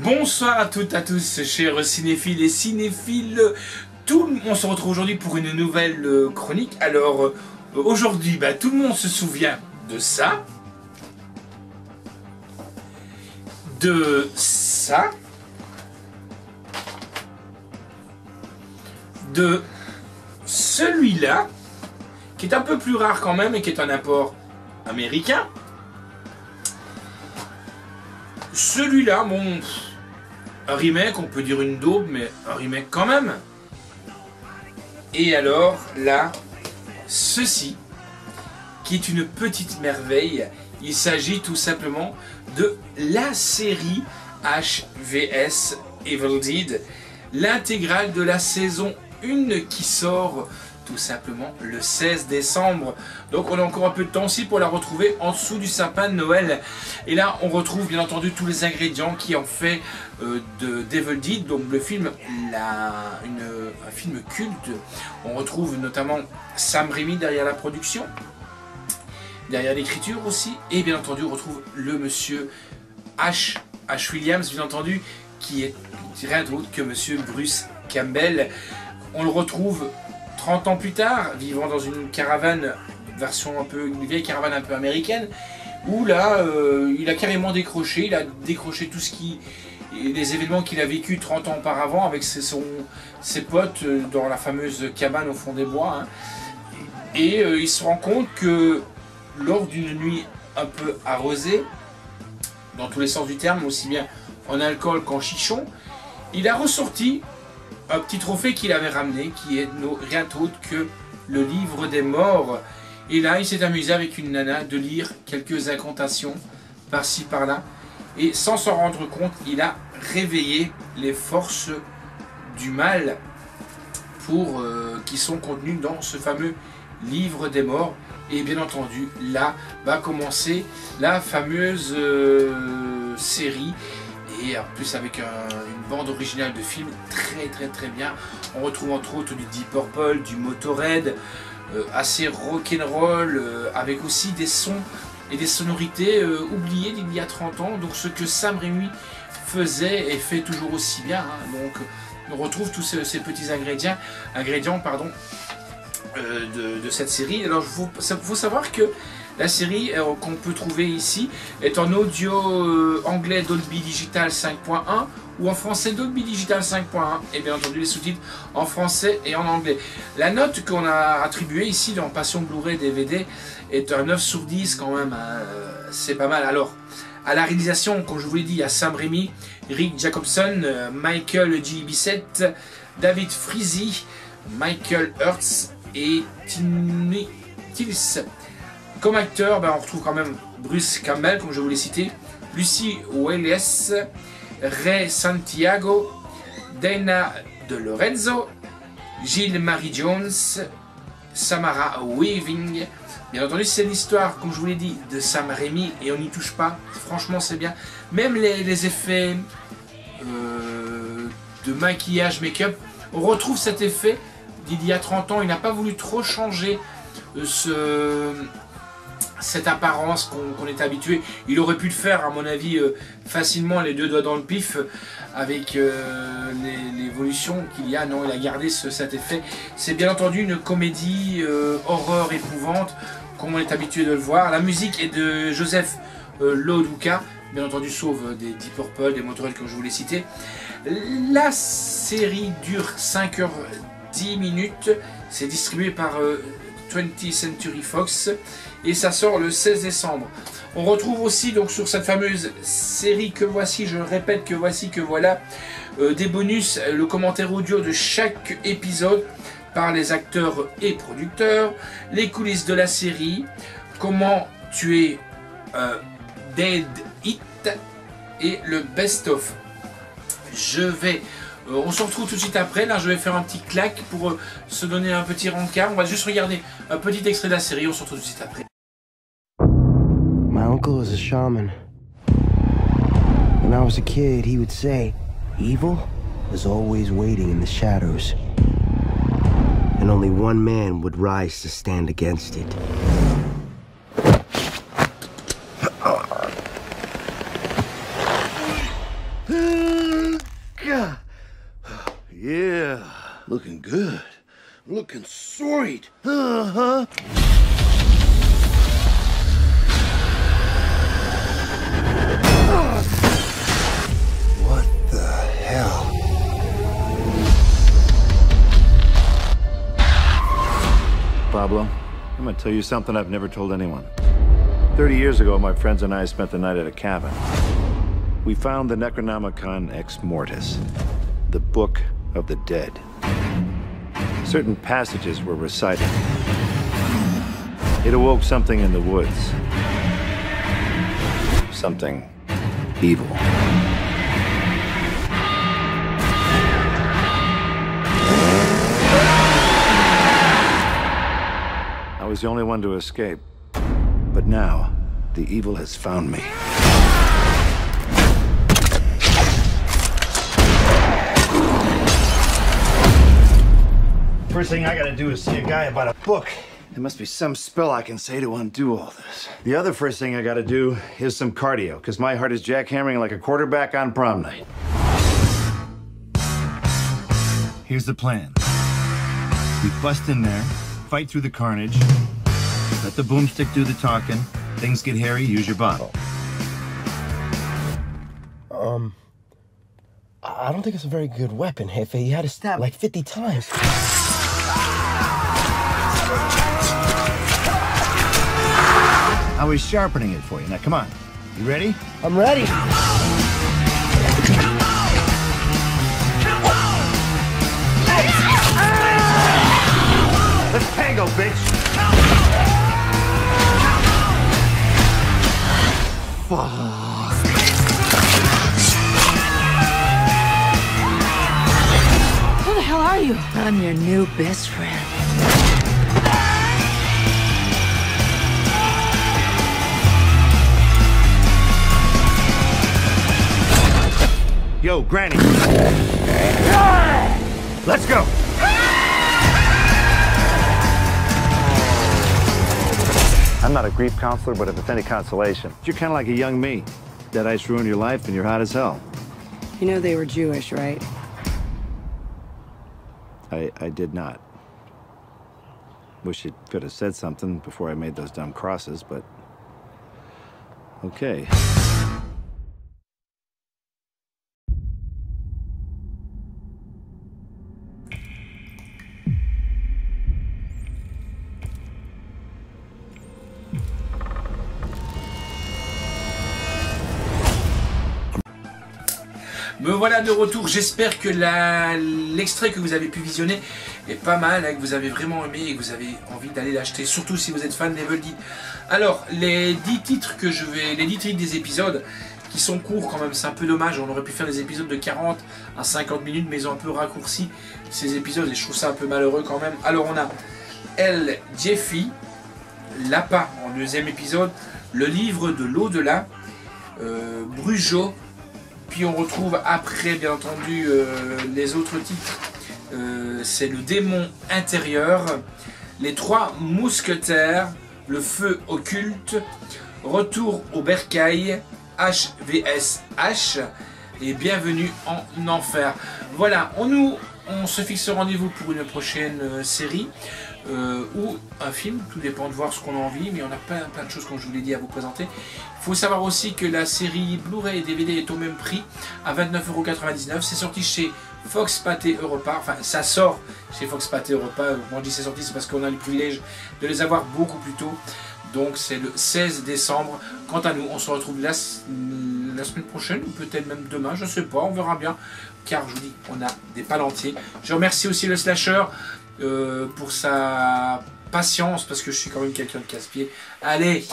Bonsoir à toutes, à tous, chers cinéphiles et cinéphiles. On se retrouve aujourd'hui pour une nouvelle chronique. Alors, aujourd'hui, tout le monde se souvient de ça. De ça. De celui-là, qui est un peu plus rare quand même et qui est un import américain. Celui-là, bon, un remake, on peut dire une daube, mais un remake quand même. Et alors, là, ceci, qui est une petite merveille, il s'agit tout simplement de la série HVS Evil Dead, l'intégrale de la saison 1 qui sort tout simplement le 16 décembre. Donc on a encore un peu de temps aussi pour la retrouver en dessous du sapin de Noël. Et là on retrouve bien entendu tous les ingrédients qui ont fait de Evil Dead, donc le film, un film culte. On retrouve notamment Sam Raimi derrière la production, derrière l'écriture aussi, et bien entendu on retrouve le monsieur H. Williams, bien entendu, qui est rien d'autre que monsieur Bruce Campbell. On le retrouve 30 ans plus tard, vivant dans une caravane, une vieille caravane un peu américaine, où là, il a carrément décroché, il a décroché tout ce les événements qu'il a vécu 30 ans auparavant avec ses potes dans la fameuse cabane au fond des bois. Hein. Et il se rend compte que lors d'une nuit un peu arrosée, dans tous les sens du terme, aussi bien en alcool qu'en chichon, il a ressorti un petit trophée qu'il avait ramené, qui est rien d'autre que le livre des morts. Et là, il s'est amusé avec une nana de lire quelques incantations par-ci par-là. Et sans s'en rendre compte, il a réveillé les forces du mal qui sont contenues dans ce fameux livre des morts. Et bien entendu, là va commencer la fameuse série. Et en plus avec une bande originale de film très bien. On retrouve entre autres du Deep Purple, du Motorhead, assez rock'n'roll, avec aussi des sons et des sonorités oubliées d'il y a 30 ans. Donc ce que Sam Raimi faisait et fait toujours aussi bien. Hein. Donc on retrouve tous ces petits ingrédients de cette série. Alors il faut savoir que la série qu'on peut trouver ici est en audio anglais Dolby Digital 5.1 ou en français Dolby Digital 5.1 et bien entendu les sous-titres en français et en anglais. La note qu'on a attribuée ici dans Passion Blu-ray DVD est un 9 sur 10 quand même, hein, c'est pas mal. Alors à la réalisation, comme je vous l'ai dit, il y a Sam Raimi, Rick Jacobson, Michael G. Bissett, David Freezy, Michael Hertz et Timmy Tills. Comme acteur, on retrouve quand même Bruce Campbell, comme je vous l'ai cité, Lucy Welles, Ray Santiago, Dana De Lorenzo, Jill Marie Jones, Samara Weaving. Bien entendu, c'est l'histoire, comme je vous l'ai dit, de Sam Raimi et on n'y touche pas. Franchement, c'est bien. Même les effets de maquillage, make-up, on retrouve cet effet d'il y a 30 ans. Il n'a pas voulu trop changer cette apparence qu'on est habitué. Il aurait pu le faire, à mon avis, facilement, les deux doigts dans le pif, avec l'évolution qu'il y a. Non, il a gardé cet effet. C'est bien entendu une comédie horreur épouvante, comme on est habitué de le voir. La musique est de Joseph Loduca, bien entendu, sauf des Deep Purple, des Motorhead, comme je vous l'ai cité. La série dure 5h10. C'est distribué par 20th Century Fox et ça sort le 16 décembre. On retrouve aussi donc sur cette fameuse série que voici, je répète que voici, que voilà, des bonus, le commentaire audio de chaque épisode par les acteurs et producteurs, les coulisses de la série, comment tuer Dead Hit et le best-of. On se retrouve tout de suite après. Là, je vais faire un petit claque pour se donner un petit rencard. On va juste regarder un petit extrait de la série. On se retrouve tout de suite après. My uncle is a shaman. When I was a kid, he would say, evil is always waiting in the shadows. And only one man would rise to stand against it. Good. Looking sweet. Uh-huh. What the hell? Pablo, I'm gonna tell you something I've never told anyone. 30 years ago, my friends and I spent the night at a cabin. We found the Necronomicon Ex Mortis, the Book of the Dead. Certain passages were recited. It awoke something in the woods. Something evil. I was the only one to escape. But now, the evil has found me. First thing I gotta do is see a guy about a book. There must be some spell I can say to undo all this. The other first thing I gotta do is some cardio, because my heart is jackhammering like a quarterback on prom night. Here's the plan. We bust in there, fight through the carnage, let the boomstick do the talking. Things get hairy, use your bottle. I don't think it's a very good weapon, Jefe. You had to stab like 50 times. I was sharpening it for you. Now, come on. You ready? I'm ready. Let's tango, bitch! Who the hell are you? I'm your new best friend. Yo, Granny. Let's go. I'm not a grief counselor, but if it's any consolation, you're kind of like a young me. That ice ruined your life, and you're hot as hell. You know they were Jewish, right? I did not. Wish you could have said something before I made those dumb crosses, but okay. Me voilà de retour, j'espère que l'extrait que vous avez pu visionner est pas mal, que vous avez vraiment aimé et que vous avez envie d'aller l'acheter, surtout si vous êtes fan d'Evil Dead. Alors, les 10 titres des épisodes qui sont courts quand même, c'est un peu dommage, on aurait pu faire des épisodes de 40 à 50 minutes, mais ils ont un peu raccourci ces épisodes et je trouve ça un peu malheureux quand même. Alors on a El Jeffy, Lapin en deuxième épisode, Le Livre de l'Au-delà, Brujo. Puis on retrouve après, bien entendu, les autres titres. C'est Le Démon intérieur, Les Trois Mousquetaires, Le Feu occulte, Retour au bercail, HVSH et Bienvenue en enfer. Voilà, on se fixe rendez-vous pour une prochaine série ou un film, tout dépend de voir ce qu'on a envie, mais on a plein de choses comme je vous l'ai dit à vous présenter. Il faut savoir aussi que la série Blu-ray et DVD est au même prix, à 29,99 €. C'est sorti chez Fox Pathé Europa, enfin ça sort chez Fox Pathé Europa. Moi je dis c'est sorti, c'est parce qu'on a le privilège de les avoir beaucoup plus tôt. Donc c'est le 16 décembre. Quant à nous, on se retrouve la semaine prochaine, ou peut-être même demain, je ne sais pas, on verra bien. Car je vous dis, on a des pales entiers. Je remercie aussi le Slasher pour sa patience, parce que je suis quand même quelqu'un de casse-pied. Allez!